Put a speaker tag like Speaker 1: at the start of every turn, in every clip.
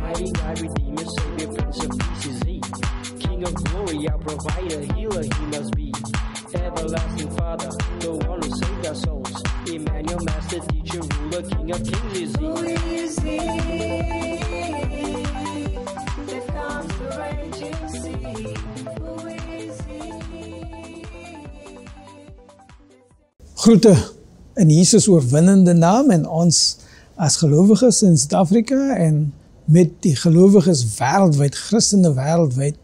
Speaker 1: Mighty God, Redeemer, Savior, Prince of Peace is He. King of glory, our provider, healer He must be. Everlasting Father, the one who saved our souls. Emmanuel, Master, Teacher, Ruler, King of Kings is He.
Speaker 2: Who is He that calms the raging sea? Who is He?
Speaker 3: Groete in Jesus oorwinnende naam en ons as gelowiges in Suid-Afrika en met die gelowiges wêreldwyd, Christene wêreldwyd,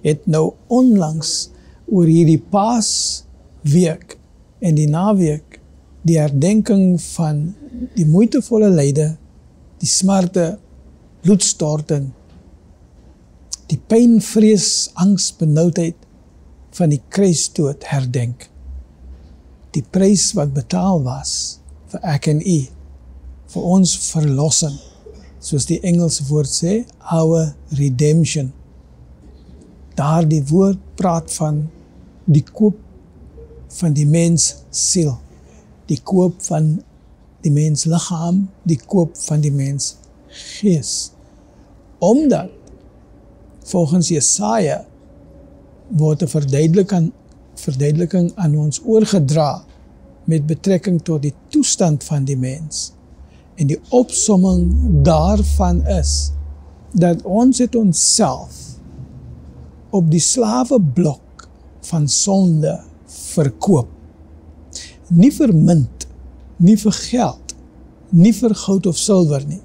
Speaker 3: het nou onlangs oor hierdie Paasweek en die naweek die herdenking van die moeitevolle lyde, die smarte, bloedstorting, die pyn, vrees, angs, benoudheid van die kruisdood herdenk. Die prys wat betaal was vir ek en u, vir ons verlossing, soos die Engelse woord sê, our redemption. Daar die woord praat van die koop van die mens siel, die koop van die mens liggaam, die koop van die mens gees. Omdat, volgens Jesaja, word 'n verduideliking aan ons oorgedra met betrekking tot die toestand van die mens. En die opsomming daarvan is, dat ons het onsself op die slaweblok van sonde verkoop. Nie vir munt, nie vir geld, nie vir goud of silwer nie.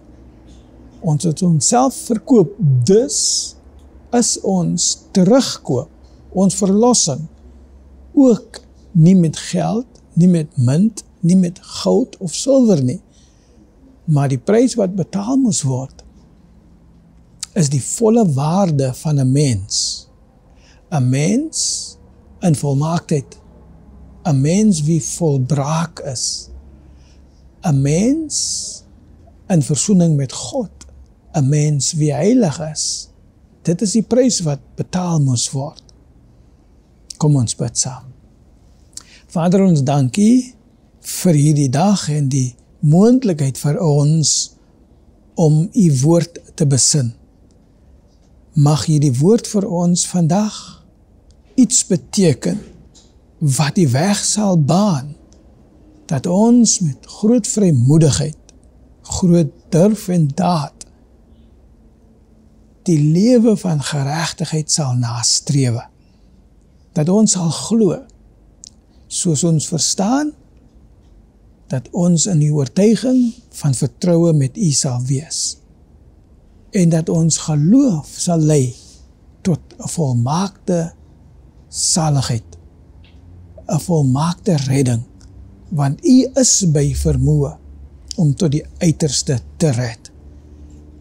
Speaker 3: Ons het onsself verkoop, dus is ons terugkoop, ons verlossing, ook nie met geld, nie met munt, nie met goud of silwer nie. Maar die prys wat betaal moes word, is die volle waarde van 'n mens. 'n Mens in volmaaktheid. 'n Mens wie volbraak is. 'n Mens in versoening met God. 'n Mens wie heilig is. Dit is die prys wat betaal moes word. Kom ons bid saam. Vader, ons dankie vir hierdie dag en die moontlikheid vir ons om u woord te besin. Mag hierdie woord vir ons vandag iets beteken wat die weg sal baan, dat ons met groot vrymoedigheid, groot durf en daad, die lewe van geregtigheid sal nastrewe. Dat ons sal glo, soos ons verstaan, dat ons in die oortuiging van vertroue met u sal wees. En dat ons geloof sal lei tot 'n volmaakte saligheid, 'n volmaakte redding, want u is by vermoë om tot die uiterste te red.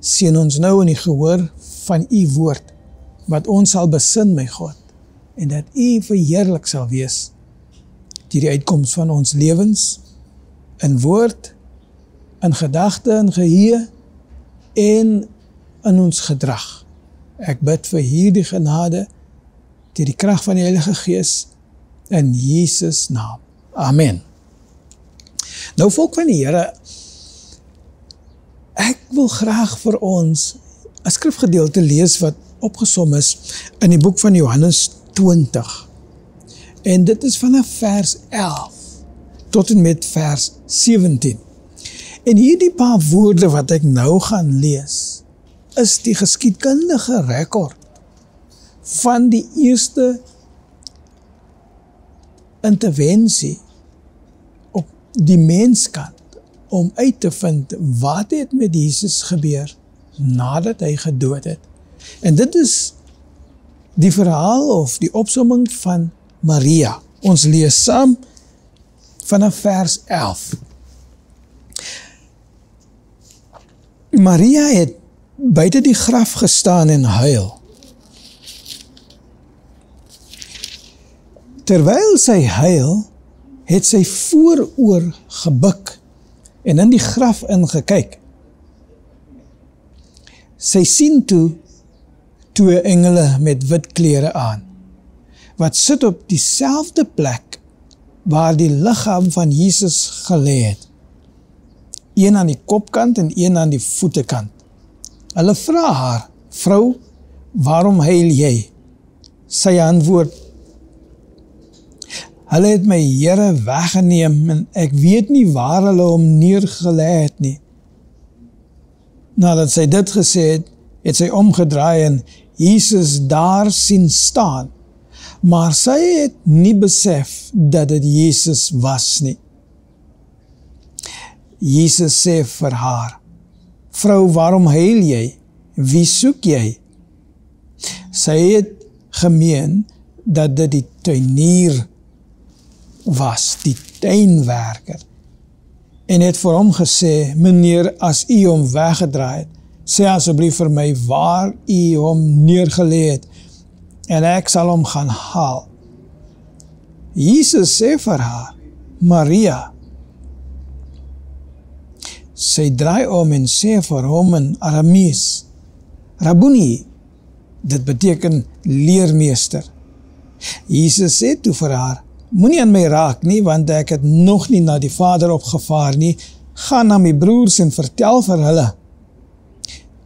Speaker 3: Seën ons nou in die gehoor van u woord, wat ons sal besin, my God, en dat u verheerlik sal wees, deur die uitkoms van ons lewens, in woord, in gedagte, in geheue, en in ons gedrag. Ek bid vir hierdie genade, deur die krag van die Heilige Gees, in Jesus naam. Amen. Nou volk van die Here, ek wil graag vir ons 'n skrifgedeelte lees wat opgesom is in die boek van Johannes 20. En dit is vanaf vers 11 tot en met vers 17. En hierdie paar woorde wat ek nou gaan lees, is die geskiedkundige rekord van die eerste intervensie op die menskant om uit te vind wat het met Jesus gebeur nadat hy gedood het. En dit is die verhaal of die opsomming van Maria. Ons lees saam vanaf vers 11. Maria het buite die graf gestaan en huil. Terwyl sy huil, het sy vooroor gebuk en in die graf ingekyk. Sy sien toe 2 engele met wit klere aan, wat sit op dieselfde plek waar die liggaam van Jesus gelê het. Een aan die kopkant en een aan die voetekant. Hulle vra haar, vrou, waarom huil jy? Sy antwoord, hulle het my Here weggeneem en ek weet nie waar hulle hom neergelê het nie. Nadat sy dit gesê het, het sy omgedraai en Jesus daar sien staan. Maar sy het nie besef dat dit Jesus was nie. Jesus sê vir haar, vrou, waarom huil jy? Wie soek jy? Sy het gemeen dat dit die tuinier was, die tuinwerker. En het vir hom gesê, meneer, as u hom weggedraai het, sê asseblief vir my waar u hom neergelê het, en ek sal hom gaan haal. Jesus sê vir haar, Maria. Sy draai om en sê vir hom in Aramees, Rabboni, dit beteken leermeester. Jesus sê toe vir haar, moenie aan my raak nie, want ek het nog nie na die Vader opgevaar nie, gaan na my broers en vertel vir hulle,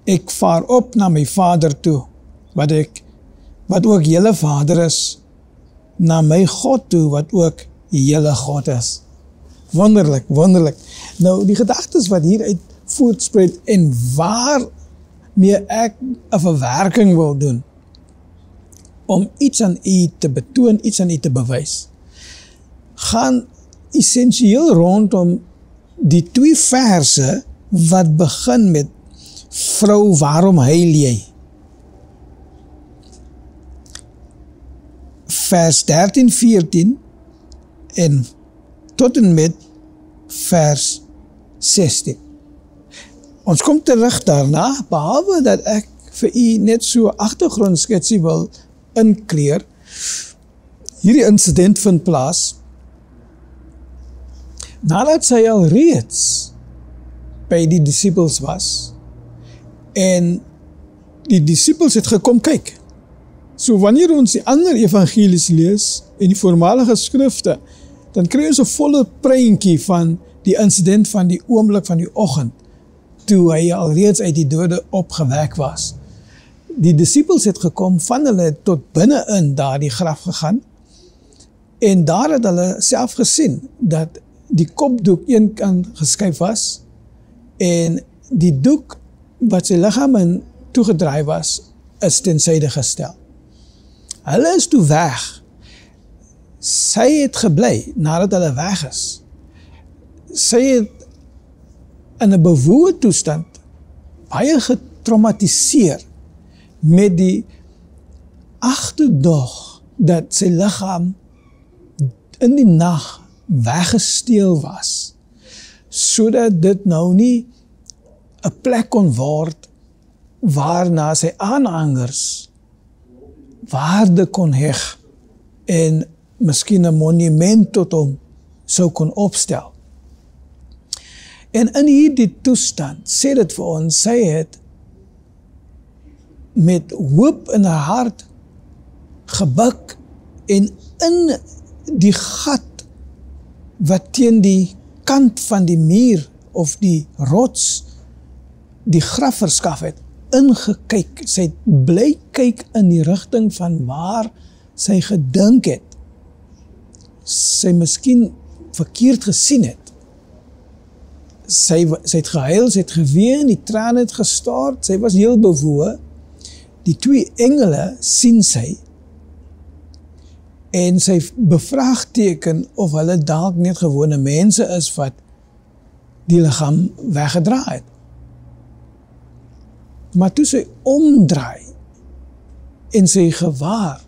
Speaker 3: ek vaar op na my Vader toe, wat ook julle Vader is, na my God toe, wat ook julle God is. Wonderlik, wonderlik. Nou, die gedagtes wat hieruit voortspruit en waarmee ek 'n verwerking wil doen, om iets aan u te betoon, iets aan u te bewys, gaan essensieel rondom die 2 verse wat begin met vrou, waarom huil jy? Vers 13, 14 en tot en met vers 16. Ons kom terug daarna, behalwe dat ek vir u net so agtergrondsketsie wil inkleer. Hierdie incident vind plaas nadat sy al reeds by die disippels was en die disippels het gekom kyk. So wanneer ons die ander evangelies lees en die voormalige skrifte, dan kry ons 'n volle prentjie van die incident van die oomblik van die oggend, toe hy alreeds uit die dode opgewek was. Die disippels het gekom, van hulle tot binne in daardie graf gegaan, en daar het hulle self gesien, dat die kopdoek een kant geskuif was, en die doek wat sy liggaam in toegedraai was, is ten syde gestel. Hulle is toe weg. Sy het gebly, nadat hulle weg is. Sy het in 'n bewoe toestand, baie getraumatiseer, met die agterdog, dat sy liggaam in die nag weggesteel was, sodat dit nou nie 'n plek kon word, waarna sy aanhangers waarde kon heg, en miskien 'n monument tot hom sou kon opstel. En in hierdie toestand, sê dit vir ons, sy het met hoop in haar hart gebuk, en in die gat wat teen die kant van die muur of die rots die graf verskaf het, ingekyk. Sy het bly kyk in die rigting van waar sy gedink het sy miskien verkeerd gesien het. Sy het gehuil, sy het geween, die trane het gestort, sy was heel bewoe. Die 2 engele sien sy, en sy bevraagteken of hulle dalk net gewone mense is wat die liggaam weggedra het. Maar toe sy omdraai en sy gewaar,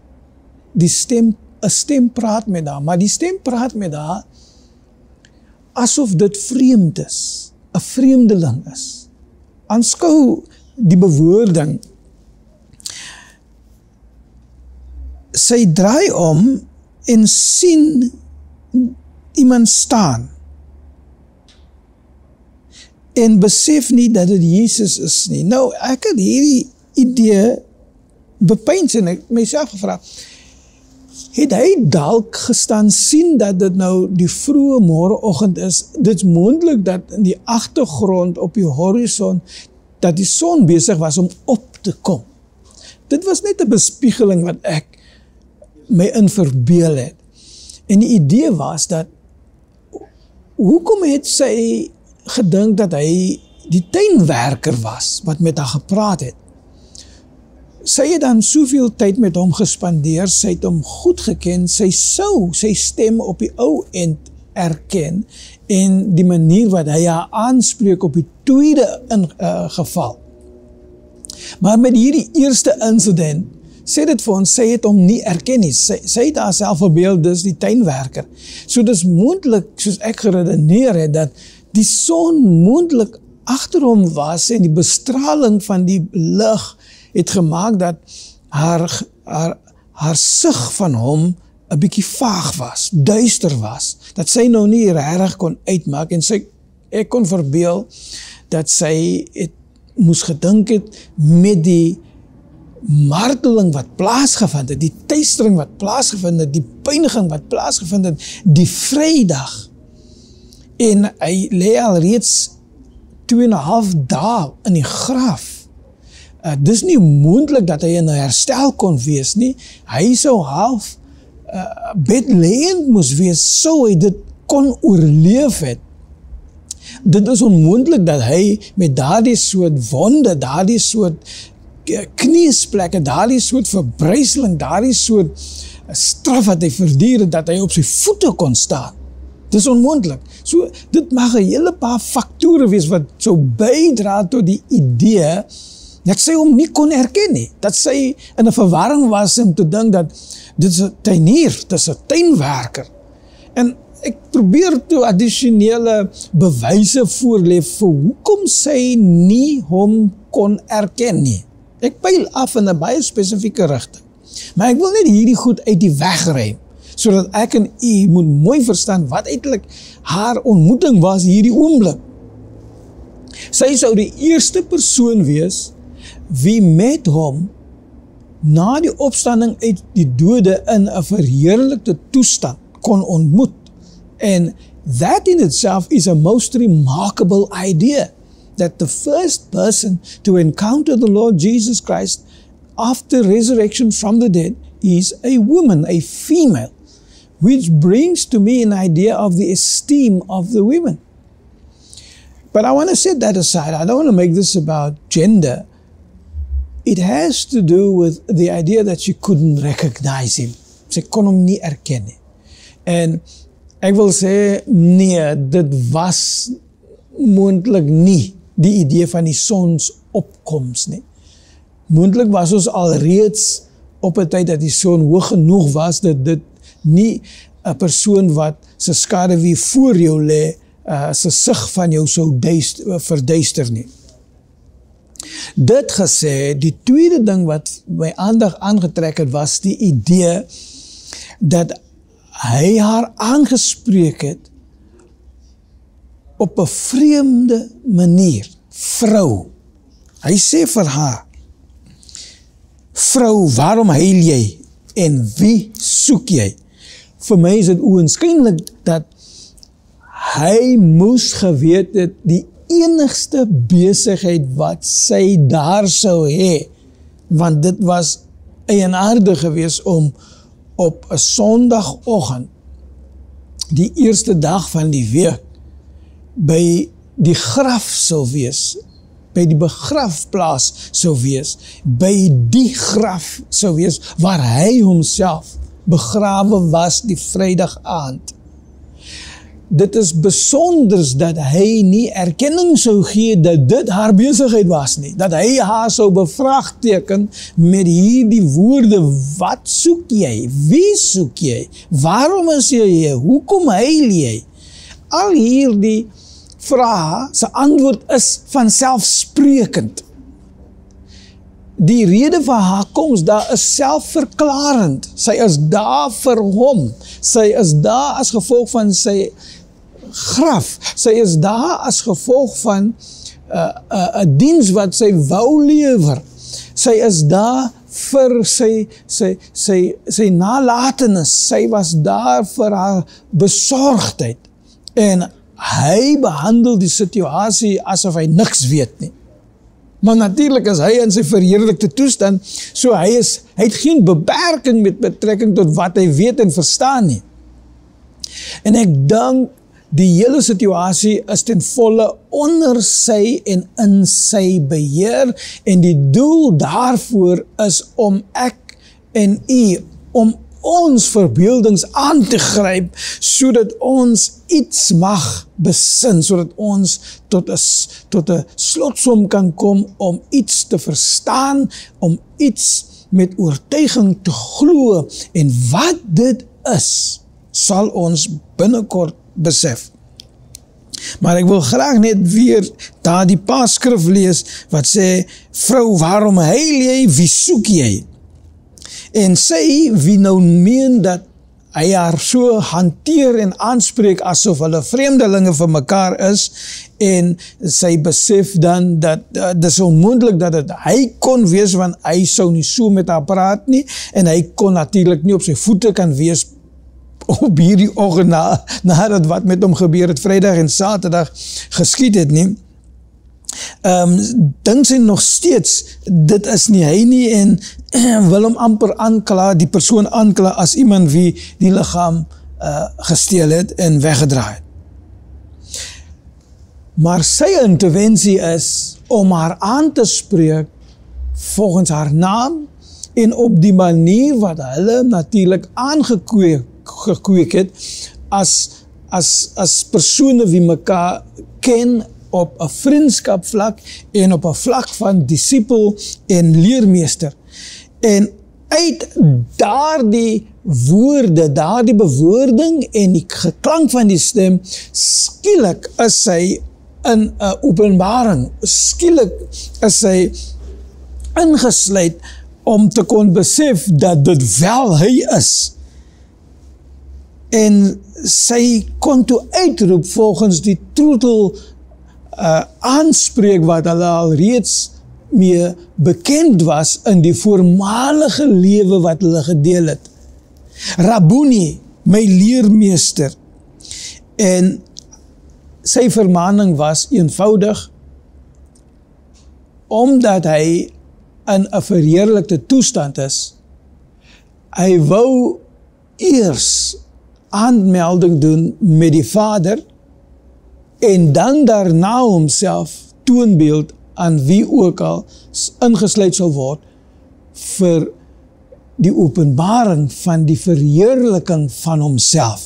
Speaker 3: die stem, 'n stem praat met haar, maar die stem praat met haar asof dit vreemd is, 'n vreemdeling is. Aanskou die bewoording. Sy draai om en sien iemand staan en besef nie dat dit Jesus is nie. Nou, ek het hierdie idee bepeins en ek myself gevra, het hy dalk gestaan sien dat dit nou die vroeë môreoggend is, dit is moontlik dat in die agtergrond op die horison, dat die son besig was om op te kom. Dit was net 'n bespiegeling wat ek my in verbeel het. En die idee was dat, hoekom het sy gedink dat hy die tuinwerker was, wat met haar gepraat het? Sy het dan soveel tyd met hom gespandeer, sy het hom goed geken, sy sou sy stem op die ou end erken, en die manier wat hy haar aanspreek op die tweede geval. Maar met hierdie eerste incident, sê dit vir ons, sy het hom nie erken nie, sy het haarself verbeel, dis die tuinwerker. So dis moontlik, soos ek geredeneer het, dat die son moontlik agter hom was, en die bestraling van die lig het gemaak dat haar sig van hom 'n bietjie vaag was, duister was, dat sy nou nie regtig kon uitmaak, en ek kon verbeel dat sy het moes gedink het met die marteling wat plaasgevind het, die teistering wat plaasgevind het, die pyniging wat plaasgevind het, die Vrydag, en hy lê al reeds 2,5 dae in die graf. Dis nie moontlik dat hy in 'n herstel kon wees nie. Hy sou half bedlêend moes wees, sou hy dit kon oorleef het. Dit is onmoontlik dat hy met daardie soort wonde, daardie soort kniesplekke, daardie soort verbryseling, daardie soort straf wat hy verduur het, dat hy op sy voete kon staan. Dis onmoontlik. So, dit mag 'n hele paar faktore wees wat sou bydra tot die idee dat sy hom nie kon herken nie, dat sy in 'n verwarring was om te dink dat dit is 'n tuinier, dit is 'n tuinwerker. En ek probeer toe addisionele bewyse voorlê vir hoekom sy nie hom kon erken nie. Ek pyl af in 'n baie spesifieke rigting. Maar ek wil net hierdie goed uit die weg ruim, sodat ek en u moet mooi verstaan wat eintlik haar ontmoeting was hierdie oomblik. Sy sou die eerste persoon wees wie met hom na die opstanding uit die dode in 'n verheerlikte toestand kon ontmoet. And that in itself is a most remarkable idea, that the first person to encounter the Lord Jesus Christ after resurrection from the dead is a woman, a female, which brings to me an idea of the esteem of the women. But I want to set that aside. I don't want to make this about gender. It has to do with the idea that she couldn't recognize him. Sy kon hom nie erken nie. En ek wil sê, nee, dit was moontlik nie die idee van die sonsopkoms nie. Moontlik was ons alreeds op 'n tyd dat die son hoog genoeg was, dat dit nie 'n persoon wat sy skaduwee voor jou lê, sy sig van jou sou verduister nie. Dit gesê, die tweede ding wat my aandag aangetrek het, was die idee dat hy haar aangespreek het op 'n vreemde manier. Vrou. Hy sê vir haar, vrou, waarom huil jy en wie soek jy? Vir my is dit oënskynlik dat hy moes geweet het die enigste besigheid wat sy daar sou hê, want dit was eienaardig gewees om op 'n Sondagoggend, die eerste dag van die week, by die graf sou wees, by die begrafplaas sou wees, by die graf sou wees, waar hy homself begrawe was die Vrydag aand. Dit is besonders dat hy nie erkenning sou gee dat dit haar besigheid was nie, dat hy haar sou bevraagteken met hierdie woorde, wat soek jy, wie soek jy, waarom is jy hier, hoekom huil jy? Al hierdie vrae, sy antwoord is vanselfsprekend. die rede vir haar koms daar is selfverklarend. Sy is daar vir hom. Sy is daar as gevolg van sy graf. Sy is daar as gevolg van 'n diens wat sy wou lewer. Sy is daar vir sy nalatenis. Sy was daar vir haar besorgdheid. En hy behandel die situasie asof hy niks weet nie. Maar natuurlik is hy in sy verheerlikte toestand, so hy het geen beperking met betrekking tot wat hy weet en verstaan nie. En ek dink die hele situasie is ten volle onder sy en in sy beheer, en die doel daarvoor is om ek en u, om ons verbeeldings aan te gryp, sodat ons iets mag besin, sodat ons tot 'n slotsom kan kom om iets te verstaan, om iets met oortuiging te glo, en wat dit is, sal ons binnekort besef. Maar ek wil graag net weer daar die paasskrif lees, wat sê, vrou, waarom huil jy, wie soek jy? En sy, wie nou meen dat hy haar so hanteer en aanspreek asof hulle vreemdelinge vir mekaar is, en sy besef dan dat dit is onmoontlik dat het hy kon wees, want hy sou nie so met haar praat nie, en hy kon natuurlik nie op sy voete kan wees op hierdie oggend nadat wat met hom gebeur het, Vrydag en Saterdag geskied het nie. Dink sy nog steeds, dit is nie hy nie, en wil hom amper aankla, die persoon aankla as iemand wie die liggaam gesteel het en weggedraai het. Maar sy intervensie is om haar aan te spreek volgens haar naam en op die manier wat hulle natuurlik aangekweek het as persone wie mekaar ken op 'n vriendskapvlak en op 'n vlak van disipel en leermeester. En uit daardie woorde, daardie bewoording en die geklank van die stem, skielik is sy in 'n openbaring. Skielik is sy ingesluit om te kon besef dat dit wel hy is. En sy kon toe uitroep volgens die troetel aanspreek wat hulle al reeds mee bekend was in die voormalige lewe wat hulle gedeel het. Rabuni, my leermeester. En sy vermaning was eenvoudig, omdat hy in 'n verheerlikte toestand is, hy wou eers aanmelding doen met die Vader, en dan daarna homself toonbeeld aan wie ook al ingesluit sal word vir die openbaring van die verheerliking van homself.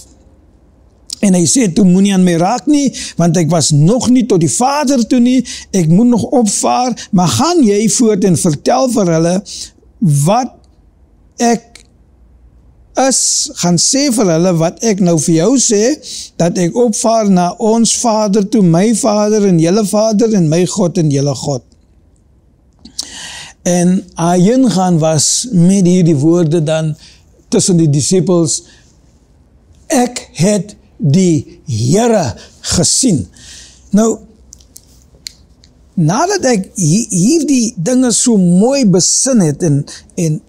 Speaker 3: En hy sê, toe moenie aan my raak nie, want ek was nog nie tot die Vader toe nie, ek moet nog opvaar, maar gaan jy voort en vertel vir hulle wat ek is, gaan sê vir hulle wat ek nou vir jou sê, dat ek opvaar na ons Vader toe, my Vader en julle Vader en my God en julle God. En haar ingaan was met hierdie woorde dan tussen die disciples, ek het die Here gesien. Nou, nadat ek hierdie dinge so mooi besin het en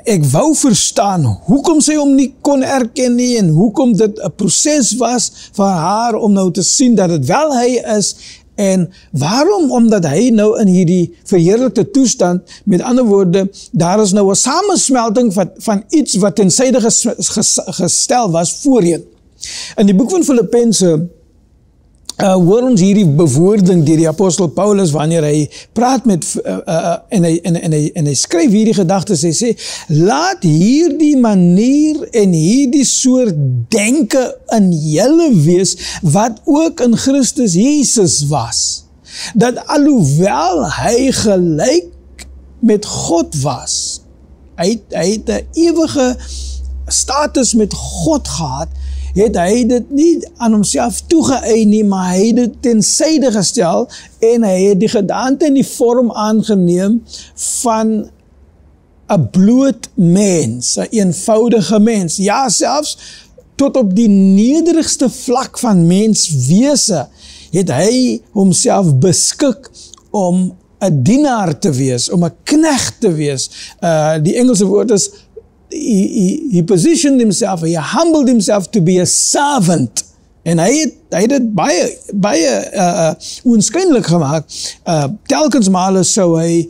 Speaker 3: ek wou verstaan hoekom sy hom nie kon erken nie en hoekom dit 'n proses was vir haar om nou te sien dat dit wel hy is, en waarom? Omdat hy nou in hierdie verheerlikte toestand, met ander woorde, daar is nou 'n samensmelting van iets wat tensyde gestel was voorheen. In die boek van Filippense hoor ons hierdie bewoording deur die apostel Paulus wanneer hy praat met en hy skryf hierdie gedagtes. Hy sê, laat hierdie manier en hierdie soort denke in julle wees wat ook in Christus Jesus was. Dat alhoewel hy gelyk met God was, hy het 'n ewige status met God gehad, het hy dit nie aan homself toegeëien nie, maar hy het dit ten syde gestel en hy het die gedaante en die vorm aangeneem van 'n bloot mens, 'n eenvoudige mens. Ja, selfs tot op die nederigste vlak van menswese het hy homself beskik om 'n dienaar te wees, om 'n knegt te wees. Die Engelse woord is, he positioned himself, he humbled himself to be a servant. En hy het dit baie oënskynlik gemaak. Telkens male sou hy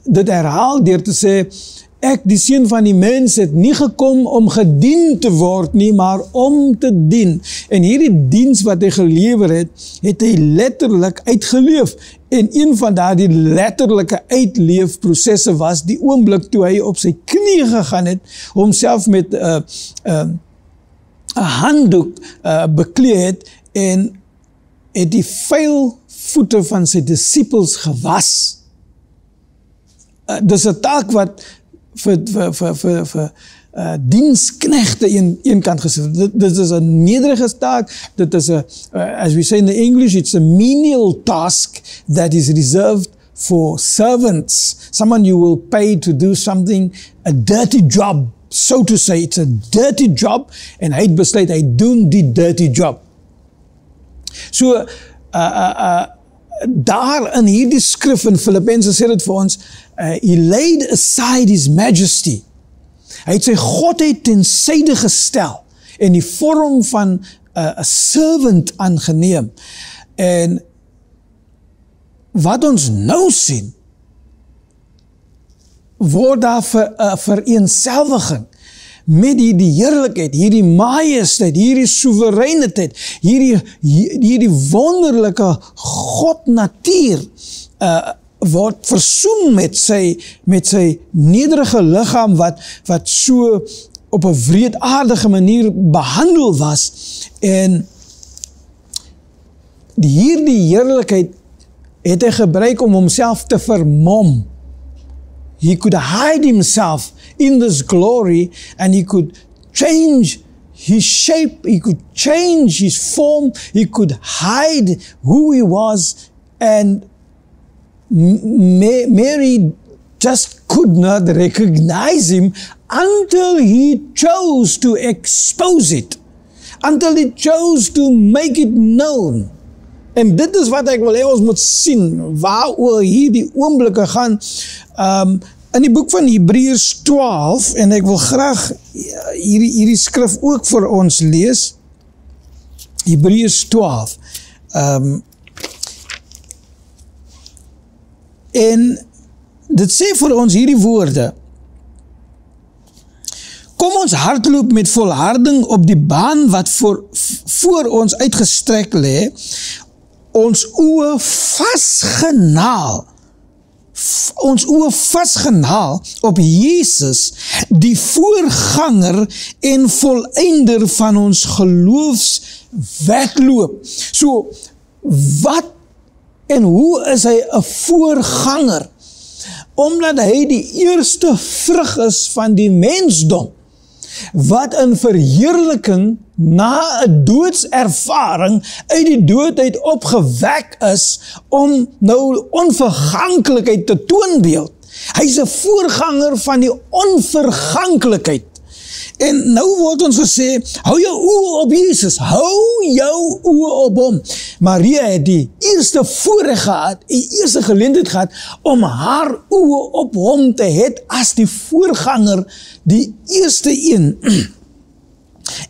Speaker 3: dit herhaal deur te sê, ek, die seun van die mens, het nie gekom om gedien te word nie, maar om te dien. En hierdie diens wat hy gelewer het hy letterlik uitgeleef. En een van daardie letterlike uitleefprosesse was die oomblik toe hy op sy knie gegaan het, homself met 'n handdoek beklee het en het die vuil voete van sy disippels gewas. Dis 'n taak wat vir diensknegte een kant gesê. Dit is 'n nederige taak. Dit is as we say in the English, it's a menial task that is reserved for servants. Someone you will pay to do something, a dirty job, so to say. It's a dirty job, en hy het besluit, hy doen die dirty job. So, daar in hierdie skrif in Filippense sê dit vir ons, he laid aside his majesty. Hy het sy godheid ten syde gestel en die vorm van 'n servant aangeneem. En wat ons nou sien, word daar vir 'n vereenselwiging met hierdie heerlikheid, hierdie majesteit, hierdie soewereiniteit, hierdie wonderlike godnatuur word versoen met sy nederige liggaam wat so op 'n wreedaardige manier behandel was, en hierdie heerlikheid het hy gebruik om homself te vermom. He could hide himself in this glory, and he could change his shape, he could change his form, he could hide who he was, and Mary just could not recognize him until he chose to expose it, until he chose to make it known. En dit is wat ek wil hê ons moet sien, waaroor hierdie oomblikke gaan. In die boek van Hebreërs 12, en ek wil graag hierdie skrif ook vir ons lees, Hebreërs 12, en dit sê vir ons hierdie woorde, kom ons hardloop met volharding op die baan wat voor ons uitgestrek lê, ons oë vasgenaal op Jesus, die voorganger en volëinder van ons geloofswedloop. So, wat en hoe is hy 'n voorganger? Omdat hy die eerste vrug is van die mensdom, wat in verheerliking na 'n doodservaring uit die dood uit opgewek is, om nou onverganklikheid te toonbeeld. Hy is 'n voorganger van die onverganklikheid. En nou word ons gesê, hou jou oë op Jesus, hou jou oë op hom. Maria het die eerste voorreg gehad, die eerste geleentheid gehad, om haar oë op hom te het as die voorganger, die eerste een.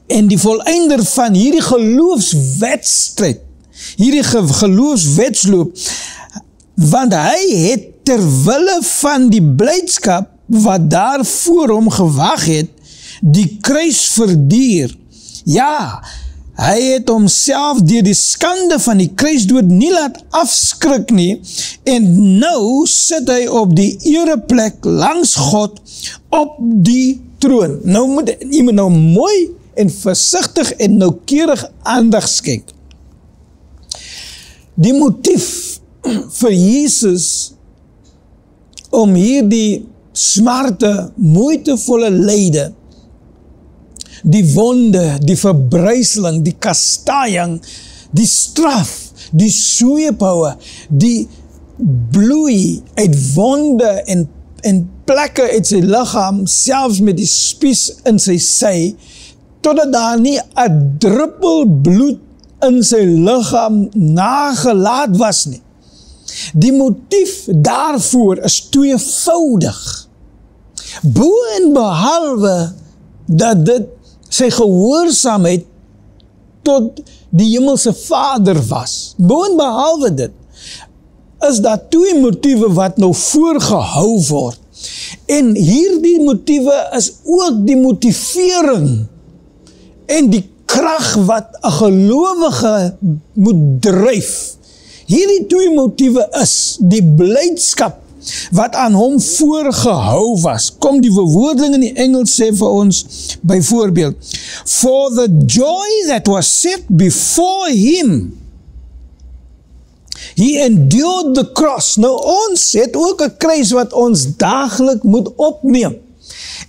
Speaker 3: En die volëinder van hierdie geloofswedstryd, hierdie geloofswedloop, want hy het terwille van die blydskap wat daar voor hom gewag het, die kruis verduur. Ja, hy het homself deur die skande van die kruisdood nie laat afskrik nie, en nou sit hy op die ereplek langs God op die troon. Nou jy moet nou mooi en versigtig en noukeurig aandag skenk. Die motief vir Jesus om hierdie smarte, moeitevolle lyde die wonde, die verbryseling, die kastaaiing, die straf, die sweephoue, die bloei uit wonde en plekke uit sy liggaam, selfs met die spies in sy sy, totdat daar nie 'n druppel bloed in sy liggaam nagelaat was nie. Die motief daarvoor is tweevoudig. Bo en behalwe dat dit sy gehoorsaamheid tot die hemelse Vader was. Bo en behalwe dit, is daar twee motiewe wat nou voorgehou word. En hierdie motiewe is ook die motivering en die krag wat 'n gelowige moet dryf. Hierdie twee motiewe is die blydskap wat aan hom voorgehou was. Kom die bewoording in die Engels sê vir ons, byvoorbeeld, for the joy that was set before him, he endured the cross. Nou ons het ook 'n kruis wat ons daaglik moet opneem.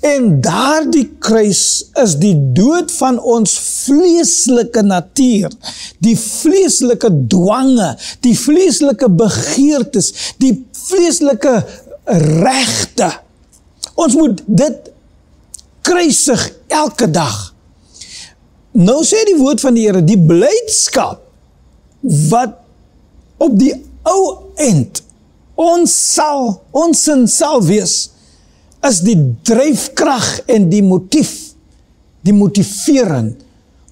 Speaker 3: En daardie kruis is die dood van ons vleeslike natuur, die vleeslike dwange, die vleeslike begeertes, die vleeslike regte. Ons moet dit kruisig elke dag. Nou sê die woord van die Here, die blydskap wat op die ou end ons sin sal wees, is die dryfkrag en die motief, die motivering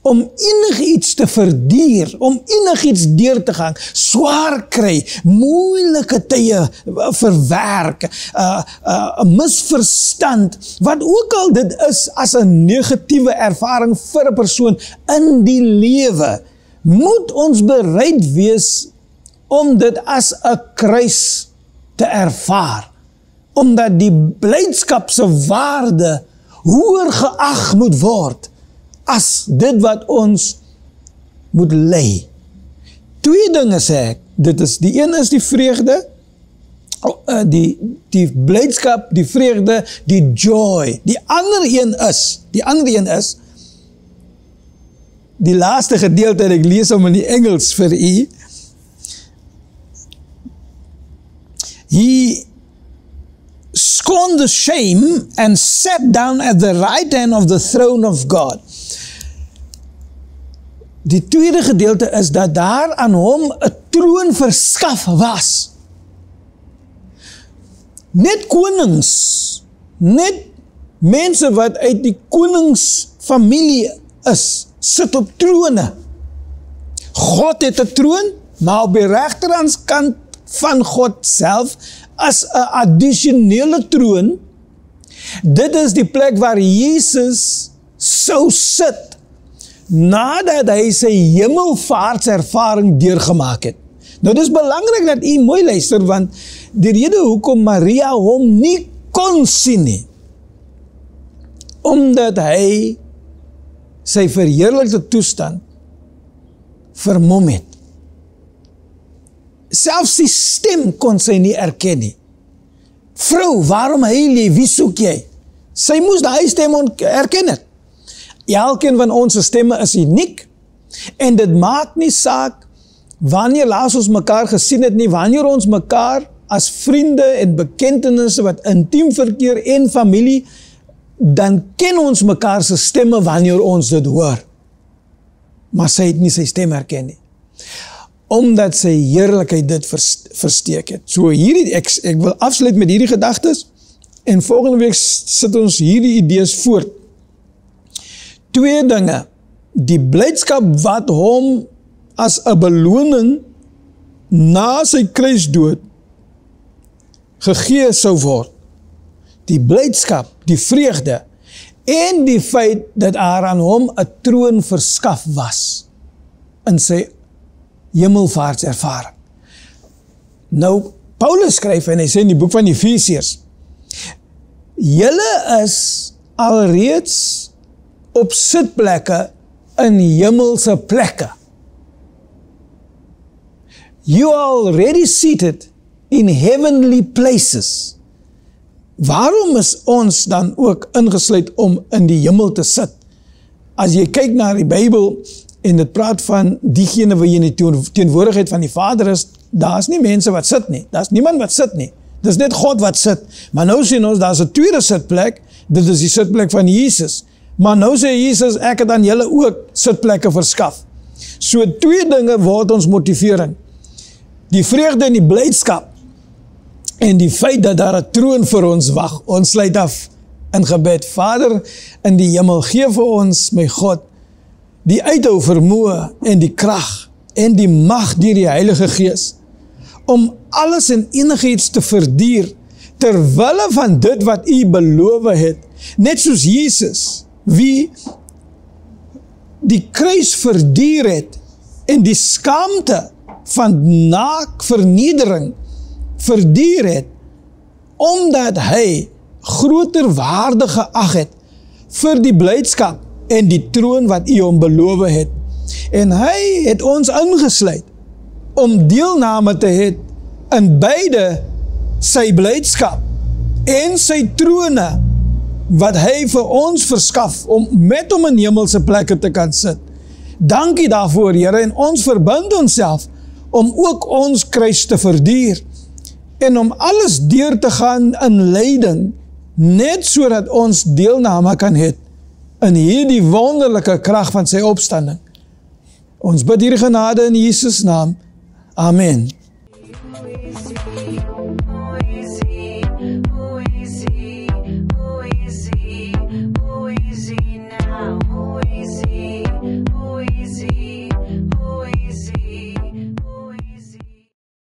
Speaker 3: om enigiets te verduur, om enigiets deur te gaan, swaar kry, moeilike tye verwerk, 'n misverstand, wat ook al dit is as 'n negatiewe ervaring vir 'n persoon in die lewe, moet ons bereid wees om dit as 'n kruis te ervaar. Omdat die blydskap se waarde hoër geag moet word as dit wat ons moet ly. Twee dinge sê ek, die een is die vreugde, die blydskap, die vreugde, die joy. Die ander een is, die laaste gedeelte wat ek lees om in die Engels vir u, he scorned the shame and sat down at the right hand of the throne of God. Die tweede gedeelte is dat daar aan hom 'n troon verskaf was. Net konings, net mense wat uit die koningsfamilie is, sit op trone. God het 'n troon, maar op die regterhandskant van God self as 'n addisionele troon. Dit is die plek waar Jesus sou sit nadat hy sy hemelvaartservaring deurgemaak het. Nou dis belangrik dat u mooi luister, want die rede hoekom Maria hom nie kon sien nie, omdat hy sy verheerlikte toestand vermom het. Selfs die stem kon sy nie erken nie. Vrou, waarom huil jy? Wie soek jy? Sy moes daai stem erken het. Elkeen van ons stemme is uniek, en dit maak nie saak wanneer laas ons mekaar gesien het nie, wanneer ons mekaar as vriende en bekentennisse wat intiem verkeer en familie, dan ken ons mekaar se stemme wanneer ons dit hoor. Maar sy het nie sy stem herken nie. Omdat sy heerlikheid dit versteek het. So hierdie, ek wil afsluit met hierdie gedagtes, en volgende week sit ons hierdie idees voort. Twee dinge, die blydskap wat hom as 'n beloning na sy kruisdood gegee sou word. Die blydskap, die vreugde, en die feit dat daar aan hom 'n troon verskaf was in sy hemelvaartservaring. Nou, Paulus skryf, en hy sê in die boek van Efesiërs, julle is alreeds op sitplekke in hemelse plekke. You are already seated in heavenly places. Waarom is ons dan ook ingesluit om in die hemel te sit? as jy kyk na die Bybel en dit praat van diegene wat jy in die teenwoordigheid van die Vader is, daar is nie mense wat sit nie, daar is niemand wat sit nie, dit is net God wat sit, maar nou sien ons, daar is 'n tweede sitplek, dit is die sitplek van Jesus, maar nou sê Jesus, ek het aan julle ook sitplekke verskaf. So twee dinge word ons motivering, die vreugde en die blydskap, en die feit dat daar 'n troon vir ons wag. Ons sluit af in gebed. Vader in die hemel, gee vir ons, my God, die uithou vermoë en die krag en die mag deur die Heilige Gees, om alles en enigiets te verduur, terwille van dit wat U beloof het, net soos Jesus, wie die kruis verduur het, en die skaamte van vernedering verduur het, omdat hy groter waarde geag het vir die blydskap en die troon wat U hom beloof het. En hy het ons ingesluit om deelname te hê in beide sy blydskap en sy trone wat hy vir ons verskaf om met hom in hemelse plekke te kan sit. Dankie daarvoor, Here, en ons verbind onsself om ook ons kruis te verduur en om alles deur te gaan in lyding, net sodat ons deelname kan hê in hierdie wonderlike krag van sy opstanding. Ons bid hierdie genade in Jesus naam. Amen.